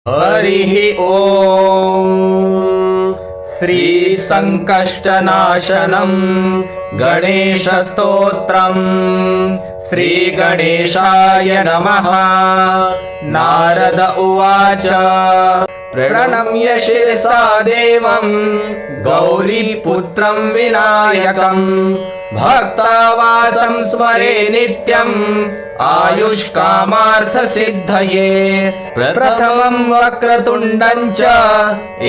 हरिः ॐ श्री संकष्टनाशनं गणेशस्तोत्रम् श्री गणेशाय नमः। नारद उवाच प्रणम्य शिरसा देवं गौरीपुत्रं विनायकं भक्तावासं स्मरे नित्यं आयुष्कामार्थसिद्धये। प्रथमं वक्रतुण्डं च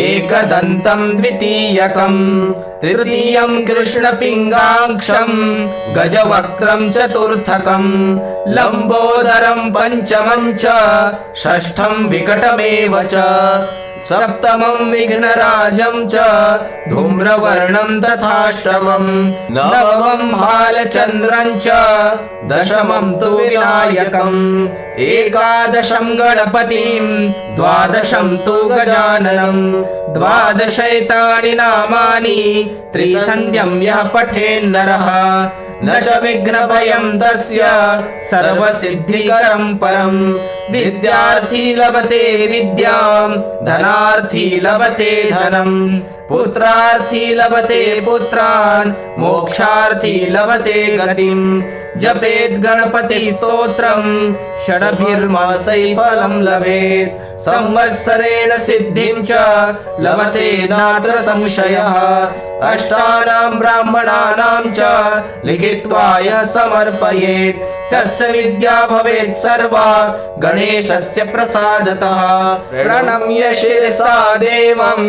एकदन्तं द्वितीयकं तृतीयं कृष्णपिङ्गाक्षं गजवक्त्रं चतुर्थकं लम्बोदरं पंचमं च षष्ठं विकटमेव च सप्तमं विघ्नराजं च धूम्रवर्णं तथाष्टमं नवमं भालचन्द्रं च दशमं तु विनायकम् एकादशं गणपतिं द्वादशं तु गजाननं द्वादशैतानि नामानि त्रिसन्ध्यं यः पठेन्नरः न च विघ्नभयं तस्य सर्वसिद्धिकरं परं। विद्यार्थी लभते विद्यां धनार्थी लभते धनं पुत्रार्थी लभते पुत्रान् मोक्षार्थी लभते गतिं। जपेत् गणपति स्तोत्रं षडभिर्मासैः फलं लभेत् संवत्सरेण सिद्धिं च लभते नात्र संशयः। अष्टानां ब्राह्मणानां च लिखित्वा यः समर्पयेत् तस्य विद्या भवेत् सर्वा गणेशस्य प्रसादतः। प्रणम्य शिरसा देवं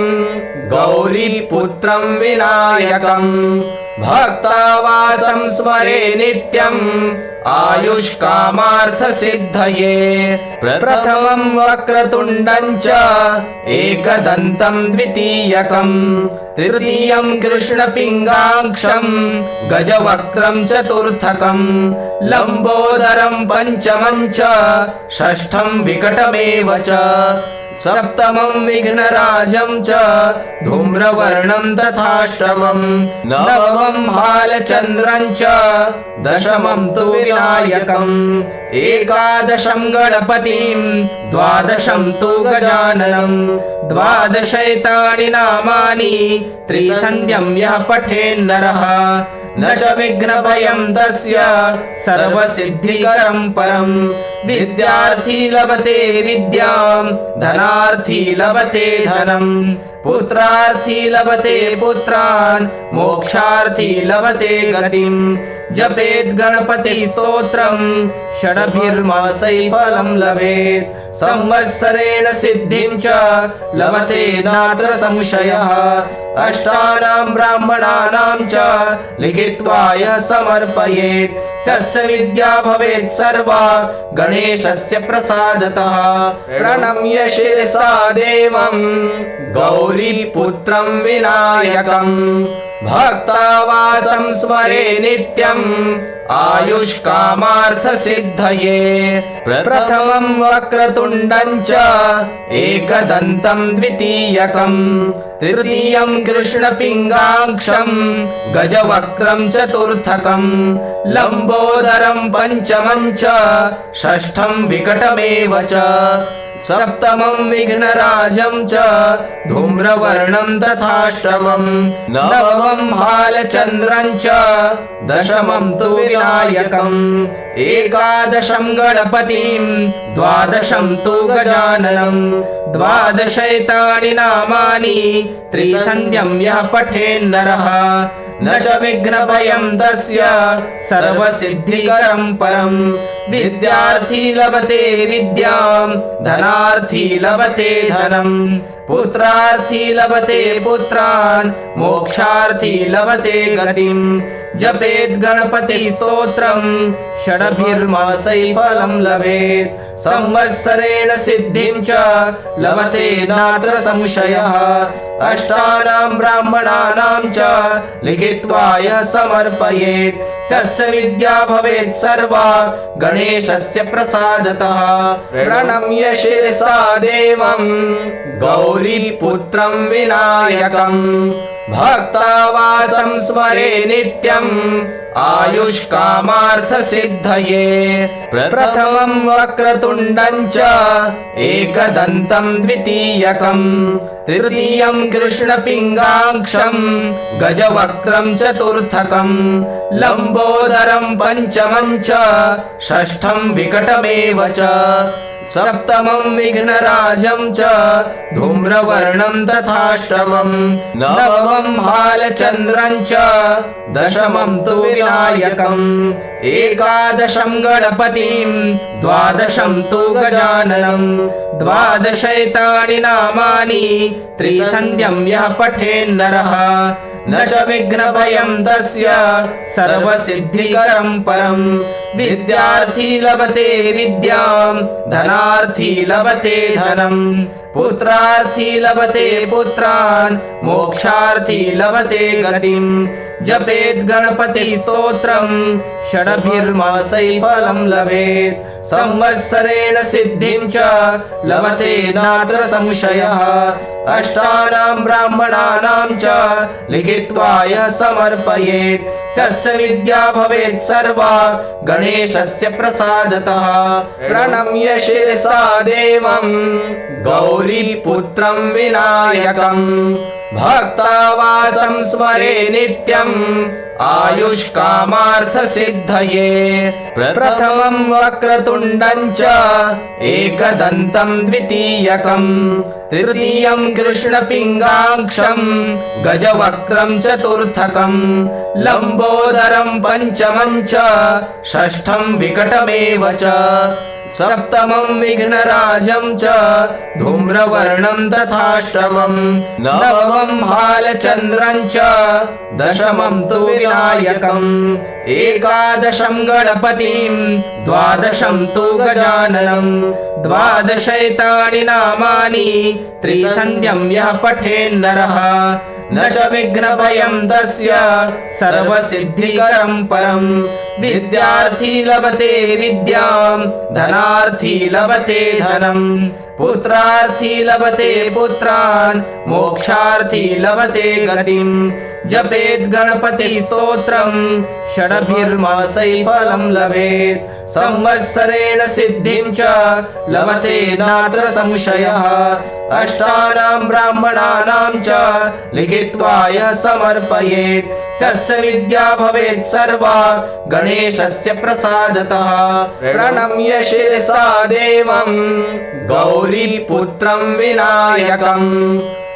गौरीपुत्रं विनायकं भक्तावासं स्मरे नित्यं आयुष्कामार्थसिद्धये। प्रथमं वक्रतुण्डं च एकदन्तं द्वितीयकं तृतीयं कृष्णपिङ्गाक्षं गजवक्त्रं चतुर्थकं लम्बोदरं पंचमं च षष्ठं विकटमेव च सप्तमं विघ्नराजं च धूम्रवर्णं तथाष्टमं नवमं भालचन्द्रं च दशमं तु विनायकम् एकादशं गणपतिं द्वादशं तु गजाननं द्वादशैतानि नामानि त्रिसन्ध्यं यः पठेन्नरः न च विघ्नभयं तस्य सर्वसिद्धिकरं परं। विद्यार्थी लभते विद्यां धनार्थी लभते धनं पुत्रार्थी लभते पुत्रान् मोक्षार्थी लभते गतिं। जपेत् गणपति स्तोत्रं षडभिर्मासैः फलं लभेत् संवत्सरेण सिद्धिं च लभते नात्र संशयः। अष्टानां ब्राह्मणानां च लिखित्वा यः समर्पयेत् तस्य विद्या भवेत् सर्वा गणेशस्य प्रसादतः। प्रणम्य शिरसा देवं गौरीपुत्रं विनायकं भक्तावासं स्मरे नित्यं आयुष्कामार्थसिद्धये। प्रथमं वक्रतुण्डं च एकदन्तं द्वितीयकं तृतीयं कृष्णपिङ्गाक्षं गजवक्त्रं चतुर्थकं लम्बोदरं पंचमं च षष्ठं विकटमेव च सप्तमं विघ्नराजं च धूम्रवर्णं तथाष्टमं नवमं भालचन्द्रं च दशमं तु विनायकम् एकादशं गणपतिं द्वादशं तु गजाननं द्वादशैतानि नामानि त्रिसन्ध्यं यः पठेन्नरः न च विघ्नभयं तस्य सर्वसिद्धिकरं परं। विद्यार्थी लभते विद्यां धनार्थी लभते धनं पुत्रार्थी लभते पुत्रान् मोक्षार्थी लभते गतिं। जपेत् गणपति स्तोत्रं षडभिर्मासैः फलं लभेत् संवत्सरेण सिद्धिं च लभते नात्र संशयः। अष्टानां ब्राह्मणानां च लिखित्वा यः समर्पयेत् तस्य विद्या भवेत् सर्वा गणेशस्य प्रसादतः। प्रणम्य शिरसा देवं गौरीपुत्रं विनायकं भक्तावासं स्मरे नित्यम् आयुष्कामार्थसिद्धये प्रथमं वक्रतुण्डं च एकदन्तं द्वितीयकं तृतीयं कृष्णपिङ्गाक्षं गजवक्त्रं चतुर्थकं लम्बोदरं पञ्चमं च षष्ठं विकटमेव च सप्तमं विघ्नराजं च धूम्रवर्णं तथाष्टमं नवमं भालचन्द्रं च दशमं तु विनायकम् एकादशं गणपतिं द्वादशं तु गजाननं द्वादशैतानि नामानि त्रिसन्ध्यं यः पठेन्नरः न च विघ्नभयं तस्य सर्वसिद्धिकरं परम् विद्यार्थी लभते विद्यां धनार्थी लभते धनं पुत्रार्थी लभते पुत्रान् मोक्षार्थी लभते गतिं जपेत् गणपति स्तोत्रं षडभिर्मासैः फलं लभेत् संवत्सरेण सिद्धिं च लभते नात्र संशयः अष्टानां ब्राह्मणानां च लिखित्वा यः समर्पयेत् तस्य विद्या भवेत् सर्वा गणेशस्य प्रसादतः प्रणम्य शिरसा देवं गौरीपुत्रं विनायकम् भक्तावासं स्मरे नित्यम् आयुष्कामार्थसिद्धये प्रथमं वक्रतुण्डं च एकदन्तं द्वितीयकं तृतीयं कृष्णपिङ्गाक्षं गजवक्त्रं चतुर्थकं लम्बोदरं पञ्चमं च षष्ठं विकटमेव च सप्तमं विघ्नराजं च धूम्रवर्णं तथाष्टमं नवमं भालचन्द्रं च दशमं तु विनायकम् एकादशं गणपतिं द्वादशं तु गजाननं द्वादशैतानि नामानि त्रिसन्ध्यं यः पठेन्नरः न च विघ्नभयं तस्य सर्वसिद्धिकरं परम् विद्यार्थी लभते विद्यां धनार्थी लभते धनं पुत्रार्थी लभते पुत्रान् मोक्षार्थी लभते गतिं जपेत् गणपति स्तोत्रं षडभिर्मासैः फलं लभेत् संवत्सरेण सिद्धिं च लभते नात्र संशयः अष्टानां ब्राह्मणानां च लिखित्वा यः समर्पयेत् तस्य विद्या भवेत् सर्वा गणेशस्य प्रसादतः प्रणम्य शिरसा देवं गौरीपुत्रं विनायकम्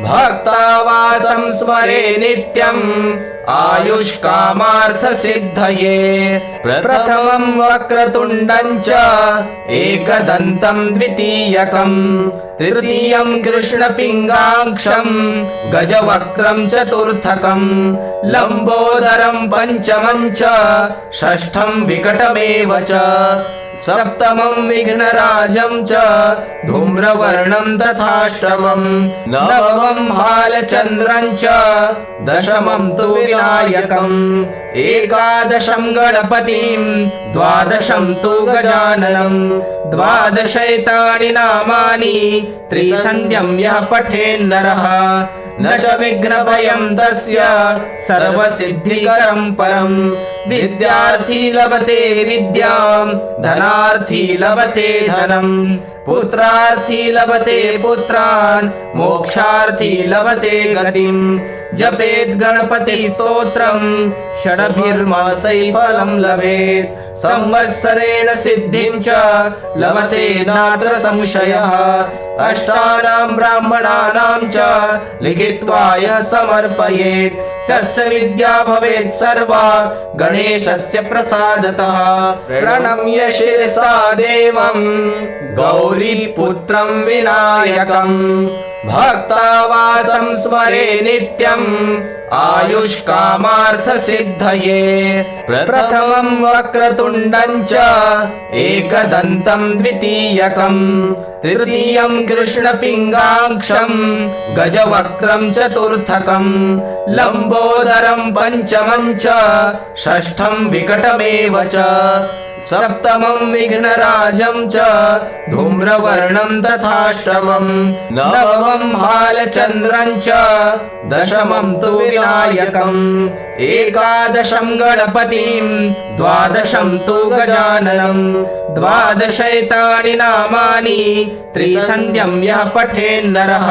भक्तावासं स्मरे नित्यम् आयुष्कामार्थसिद्धये प्रथमं वक्रतुण्डं च एकदन्तं द्वितीयकं तृतीयं कृष्णपिङ्गाक्षं गजवक्त्रं चतुर्थकं लम्बोदरं पञ्चमं च षष्ठं विकटमेव च सप्तमं विघ्नराजं च धूम्रवर्णं तथाष्टमं नवमं भालचन्द्रं च दशमं तु विनायकम् एकादशं गणपतिं द्वादशं तु गजाननं द्वादशैतानि नामानि त्रिसन्ध्यं यः पठेन्नरः न च विघ्नभयं तस्य सर्वसिद्धिकरं परम् विद्यार्थी लभते विद्यां धनार्थी लभते धनं पुत्रार्थी लभते पुत्रान् मोक्षार्थी लभते गतिं जपेत् गणपति स्तोत्रं षडभिर्मासैः फलं लभेत् संवत्सरेण सिद्धिं च लभते नात्र संशयः अष्टानां ब्राह्मणानां च लिखित्वा यः समर्पयेत् तस्य विद्या भवेत् सर्वा गणेशस्य प्रसादतः प्रणम्य शिरसा देवं गौरीपुत्रं विनायकम् भक्तावासं स्मरे नित्यम् आयुष्कामार्थसिद्धये प्रथमं वक्रतुण्डं च एकदन्तं द्वितीयकं तृतीयं कृष्णपिङ्गाक्षं गजवक्त्रं चतुर्थकं लम्बोदरं पञ्चमं च षष्ठं विकटमेव च सप्तमं विघ्नराजं च धूम्रवर्णं तथाष्टमं नवमं भालचन्द्रं च दशमं तु विनायकम् एकादशं गणपतिं द्वादशं तु गजाननं द्वादशैतानि नामानि त्रिसन्ध्यं यः पठेन्नरः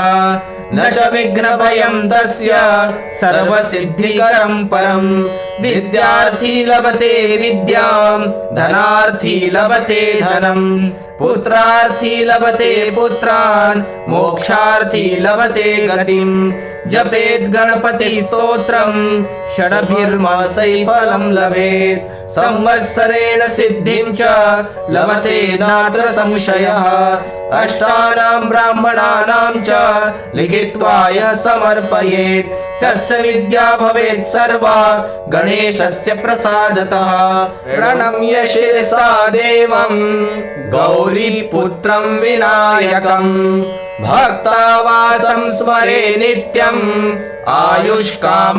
न च विघ्नभयं तस्य सर्वसिद्धिकरं परम् विद्यार्थी लभते विद्यां धनार्थी लभते धनम् पुत्रार्थी लभते पुत्रान् मोक्षार्थी लभते गतिम् जपेत् गणपति स्तोत्रं षडभिर्मासै फलं लभेत् संवत्सरेण सिद्धिं च लभते नात्र संशयः अष्टानां ब्राह्मणानां च लिखित्वा यः समर्पयेत् तस्य विद्या भवेत् सर्वा गणेशस्य प्रसादतः प्रणम्य शिरसा देवं गौरीपुत्रं विनायकम् भक्तावासं स्मरे नित्यम्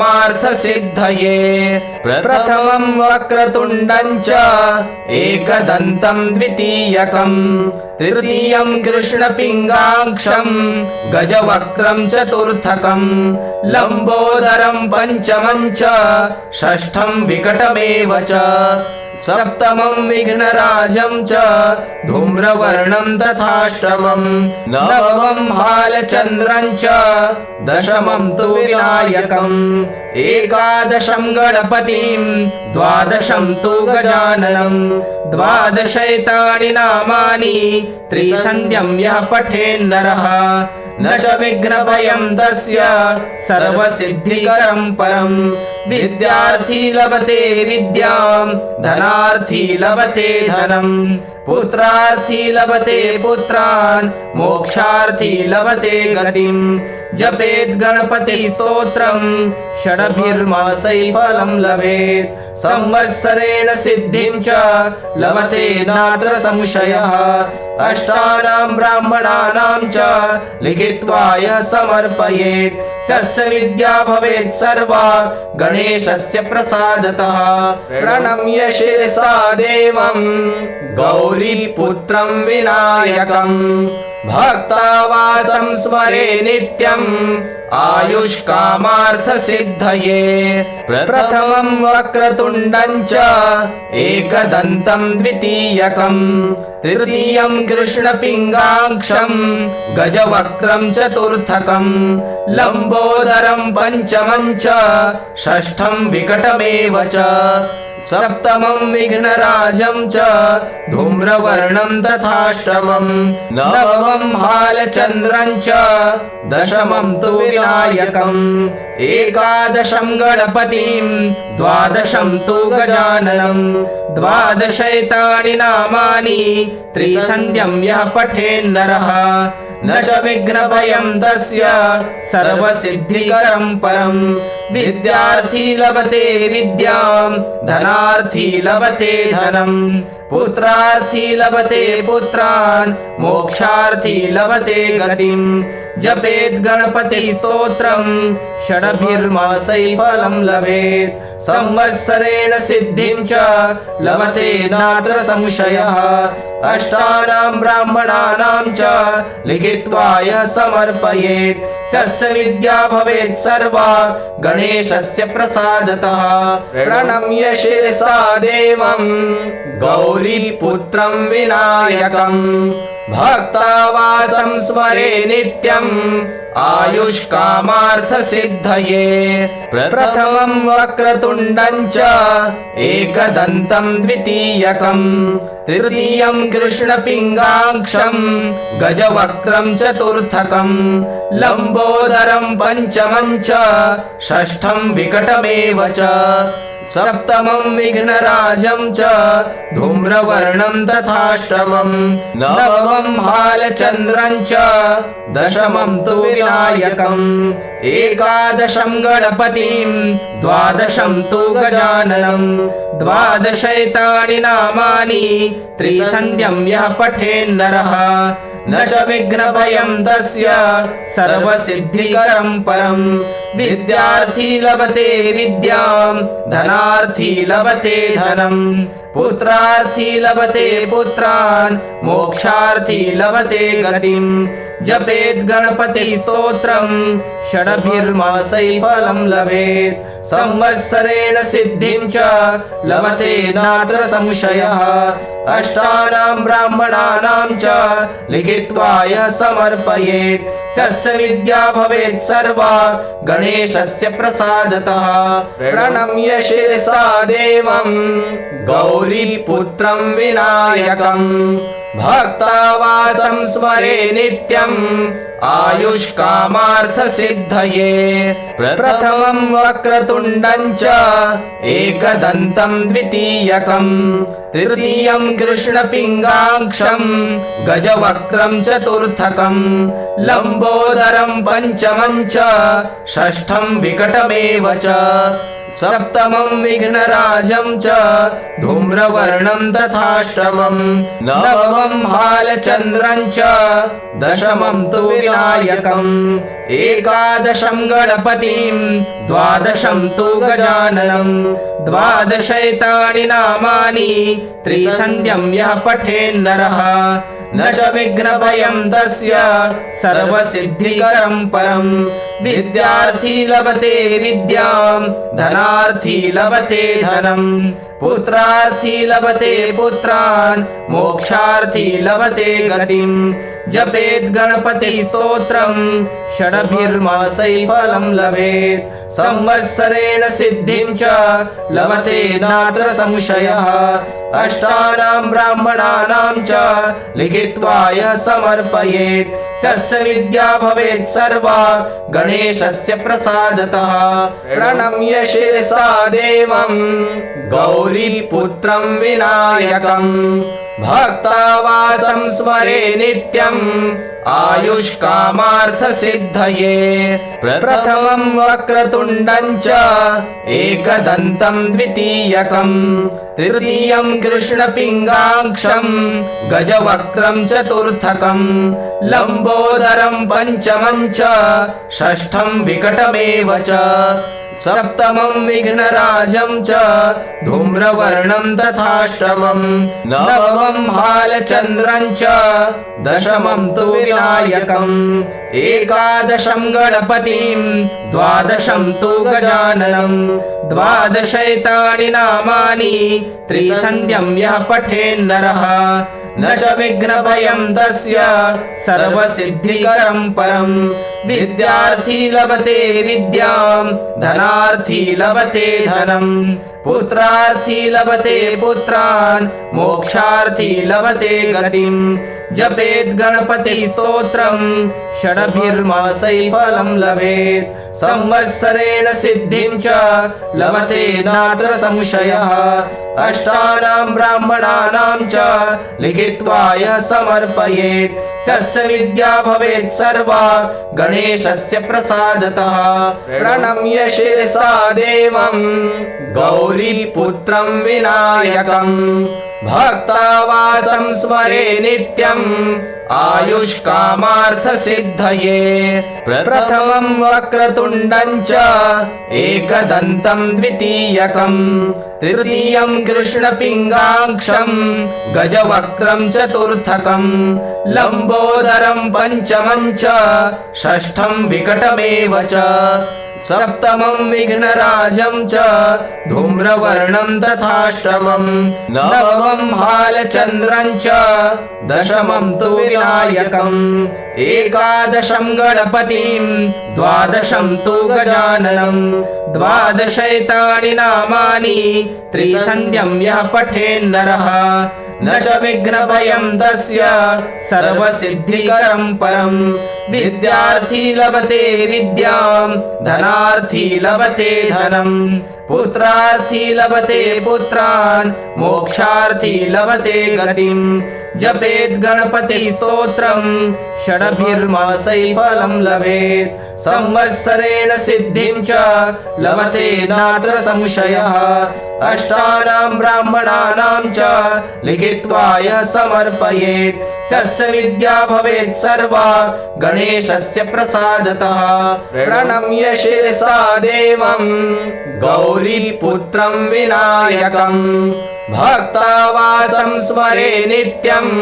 आयुष्कामार्थसिद्धये प्रथमं वक्रतुण्डं च एकदन्तं द्वितीयकं तृतीयं कृष्णपिङ्गाक्षं गजवक्त्रं चतुर्थकं लम्बोदरं पञ्चमं च षष्ठं विकटमेव च सप्तमं विघ्नराजं च धूम्रवर्णं तथाष्टमं नवमं भालचन्द्रं च दशमं तु विनायकम् एकादशं गणपतिं द्वादशं तु गजाननं द्वादशैतानि नामानि त्रिसन्ध्यं यः पठेन्नरः न च विघ्नभयं तस्य सर्वसिद्धिकरं परम् विद्यार्थी लभते विद्यां धनार्थी लभते धनम् पुत्रार्थी लभते पुत्रान् मोक्षार्थी लभते गतिम् जपेत् गणपति स्तोत्रं षडभिर्मासै फलं लभेत् संवत्सरेण सिद्धिं च लभते नात्र संशयः अष्टानां ब्राह्मणानां च लिखित्वा यः समर्पयेत् तस्य विद्या भवेत् सर्वा गणेशस्य प्रसादतः प्रणम्य शिरसा देवं गौरीपुत्रं विनायकम् भक्तावासं स्मरे नित्यम् आयुष्कामार्थसिद्धये प्रथमं वक्रतुण्डं च एकदन्तं द्वितीयकं तृतीयं कृष्णपिङ्गाक्षं गजवक्त्रं चतुर्थकं लम्बोदरं पञ्चमं च षष्ठं विकटमेव च सप्तमं विघ्नराजं च धूम्रवर्णं तथाष्टमं नवमं भालचन्द्रं च दशमं तु विनायकम् एकादशं गणपतिं द्वादशं तु गजाननं द्वादशैतानि नामानि त्रिसन्ध्यं यः पठेन्नरः न च विघ्नभयं तस्य सर्वसिद्धिकरं परम् विद्यार्थी लभते विद्यां धनार्थी लभते धनम् पुत्रार्थी लभते पुत्रान् मोक्षार्थी लभते गतिम् जपेत् गणपति स्तोत्रं षडभिर्मासै फलं लभेत् संवत्सरेण सिद्धिं च लभते नात्र संशयः अष्टानां ब्राह्मणानां च लिखित्वा यः समर्पयेत् तस्य विद्या भवेत् सर्वा गणेशस्य प्रसादतः प्रणम्य शिरसा देवं गौरीपुत्रं विनायकम् भक्तावासं स्मरे नित्यम् आयुष्कामार्थसिद्धये प्रथमं वक्रतुण्डं च एकदन्तं द्वितीयकं तृतीयं कृष्णपिङ्गाक्षं गजवक्त्रं चतुर्थकं लम्बोदरं पञ्चमं च षष्ठं विकटमेव च सप्तमं विघ्नराजं च धूम्रवर्णं तथाष्टमं नवमं भालचन्द्रं च दशमं तु विनायकम् एकादशं गणपतिं द्वादशं तु गजाननं द्वादशैतानि नामानि त्रिसन्ध्यं यः पठेन्नरः न च विघ्नभयं तस्य सर्वसिद्धिकरं परं। विद्यार्थी लभते विद्यां धनार्थी लभते धनं, पुत्रार्थी लभते पुत्रान् मोक्षार्थी लभते गतिं। जपेत् गणपति स्तोत्रं षडभिर्मासैः फलं लभेत्, संवत्सरेण सिद्धिं च लभते नात्र संशयः। अष्टानां ब्राह्मणानां च लिखित्वा यः समर्पयेत्, तस्य विद्या भवेत् सर्वा गणेशस्य प्रसादतः। प्रणम्य शिरसा देवं गौरीपुत्रं विनायकं, भक्तावासं स्मरे नित्यं आयुष्कामार्थ सिद्धये। प्रथमं वक्रतुण्डं च एकदन्तं द्वितीयकं, तृतीयं कृष्णपिङ्गाक्षं गजवक्त्रं चतुर्थकं, लम्बोदरं पञ्चमं च षष्ठं विकटमेव च, सप्तमं विघ्नराजं च धूम्रवर्णं तथाष्टमं, नवमं भालचन्द्रं च दशमं तु विनायकम्, एकादशं गणपतिं द्वादशं तु गजाननं, द्वादशैतानि नामानि त्रिसन्ध्यं यः पठेन्नरः, न च विघ्नभयं तस्य सर्वसिद्धिकरं परं। विद्यार्थी लभते विद्यां धनार्थी लभते धनं, पुत्रार्थी लभते पुत्रान् मोक्षार्थी लभते गतिं। जपेत् गणपति स्तोत्रं षडभिर्मासैः फलं लभेत्, संवत्सरेण सिद्धिं च लभते नात्र संशयः। अष्टानां ब्राह्मणानां च लिखित्वा यः समर्पयेत्, तस्य विद्या भवेत् सर्वा गणेशस्य प्रसादतः। प्रणम्य शिरसा देवं गौरीपुत्रं विनायकं, भक्तावासं स्मरे नित्यं आयुष्कामार्थ सिद्धये। प्रथमं वक्रतुण्डं च एकदन्तं द्वितीयकं, तृतीयं कृष्णपिङ्गाक्षं गजवक्त्रं चतुर्थकं, लम्बोदरं पञ्चमं च षष्ठं विकटमेव च, सप्तमं विघ्नराजं च धूम्रवर्णं तथाष्टमं, नवमं भालचन्द्रं च दशमं तु विनायकम्, एकादशं गणपतिं द्वादशं तु गजाननं, द्वादशैतानि नामानि त्रिसन्ध्यं यः पठेन्नरः, न च विघ्नभयं तस्य सर्वसिद्धिकरं परं। विद्यार्थी लभते विद्यां धनार्थी लभते धनं, पुत्रार्थी लभते पुत्रान् मोक्षार्थी लभते गतिं। जपेत् गणपति स्तोत्रं षडभिर्मासैः फलं लभेत्, संवत्सरेण सिद्धिं च लभते नात्र संशयः। अष्टानां ब्राह्मणानां च लिखित्वा यः समर्पयेत्, तस्य विद्या भवेत् सर्वा गणेशस्य प्रसादतः। प्रणम्य शिरसा देवं गौरीपुत्रं विनायकं, भक्तावासं स्मरे नित्यं आयुष्कामार्थ सिद्धये। प्रथमं वक्रतुण्डं च एकदन्तं द्वितीयकं, तृतीयं कृष्णपिङ्गाक्षं गजवक्त्रं चतुर्थकं, लम्बोदरं पञ्चमं च षष्ठं विकटमेव च, सप्तमं विघ्नराजं च धूम्रवर्णं तथाष्टमं, नवमं भालचन्द्रं च दशमं तु विनायकम्, एकादशं गणपतिं द्वादशं तु गजाननं, द्वादशैतानि नामानि त्रिसन्ध्यं यः पठेन्नरः, न च विघ्नभयं तस्य सर्वसिद्धिकरं परं। विद्यार्थी लभते विद्यां धनार्थी लभते धनं, पुत्रार्थी लभते पुत्रान् मोक्षार्थी लभते गतिं। जपेत् गणपति स्तोत्रं षडभिर्मासैः फलं लभेत्, संवत्सरेण सिद्धिं च लभते नात्र संशयः अष्टानां ब्राह्मणानां च लिखित्वा यः समर्पयेत् तस्य विद्या भवेत् सर्वा गणेशस्य प्रसादतः प्रणम्य शिरसा देवं गौरीपुत्रं विनायकं भक्तावासं स्मरे नित्यम्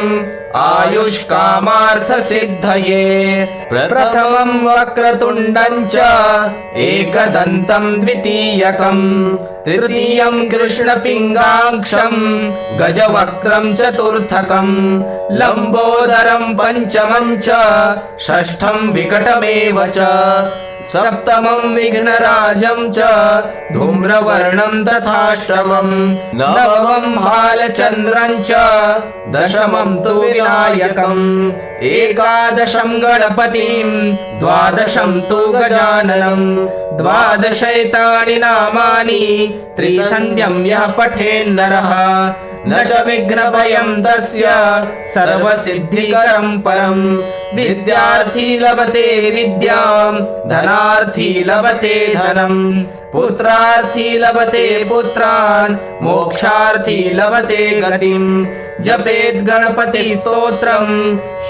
आयुष्कामार्थसिद्धये प्रथमं वक्रतुण्डं च एकदन्तं द्वितीयकं तृतीयं कृष्णपिङ्गाक्षं गजवक्त्रं चतुर्थकं लम्बोदरं पञ्चमं च षष्ठं विकटमेव च सप्तमं विघ्नराजं च धूम्रवर्णं तथाष्टमं नवमं भालचन्द्रं च दशमं तु विनायकम् एकादशं गणपतिं द्वादशं तु गजाननं द्वादशैतानि नामानि त्रिसन्ध्यं यः पठेन्नरः न च विघ्नभयं तस्य सर्वसिद्धिकरं परं विद्यार्थी लभते विद्यां धनार्थी लभते धनं पुत्रार्थी लभते पुत्रान् मोक्षार्थी लभते गतिं जपेत् गणपति स्तोत्रं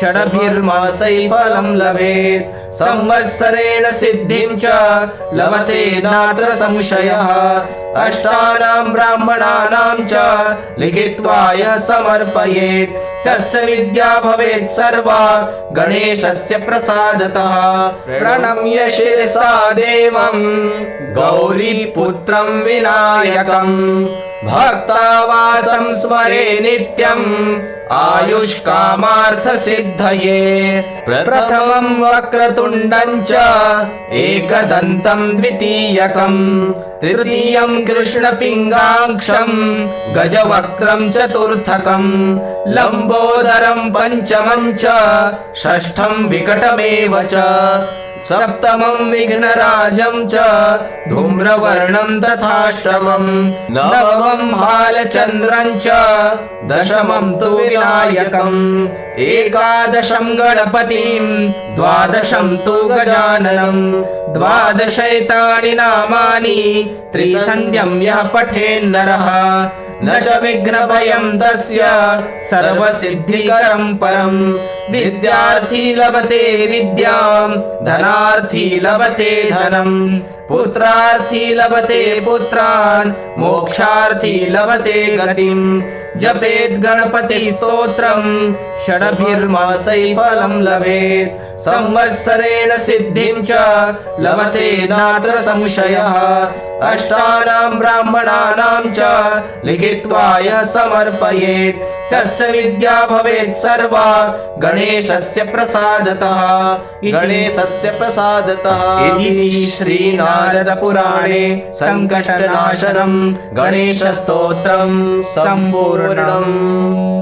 षडभिर्मासैः फलं लभेत् संवत्सरेण सिद्धिं च लभते नात्र संशयः अष्टानां ब्राह्मणानां च लिखित्वा यः समर्पयेत् तस्य विद्या भवेत् सर्वा गणेशस्य प्रसादतः प्रणम्य शिरसा देवं गौरीपुत्रं विनायकं भक्तावासं स्मरे नित्यम् आयुष्कामार्थसिद्धये प्रथमं वक्रतुण्डं च एकदन्तं द्वितीयकं तृतीयं कृष्णपिङ्गाक्षं गजवक्त्रं चतुर्थकं लम्बोदरं पञ्चमं च षष्ठं विकटमेव च सप्तमं विघ्नराजं च धूम्रवर्णं तथाष्टमं नवमं भालचन्द्रं च दशमं तु विनायकम् एकादशं गणपतिं द्वादशं तु गजाननं द्वादशैतानि नामानि त्रिसन्ध्यं यः पठेन्नरः न च विघ्नभयं तस्य सर्वसिद्धिकरं परं विद्यार्थी लभते विद्यां धनार्थी लभते धनं पुत्रार्थी लभते पुत्रान् मोक्षार्थी लभते गतिं जपेत् गणपति स्तोत्रं षडभिर्मासैः फलं लभेत् संवत्सरेण सिद्धिं च लभते नात्र संशयः अष्टानां ब्राह्मणानां च लिखित्वा यः समर्पयेत् तस्य विद्या भवेत् सर्वा गणेशस्य प्रसादतः इति श्रीनारदपुराणे संकष्टनाशनं गणेशस्तोत्रं सम्पूर्णम्।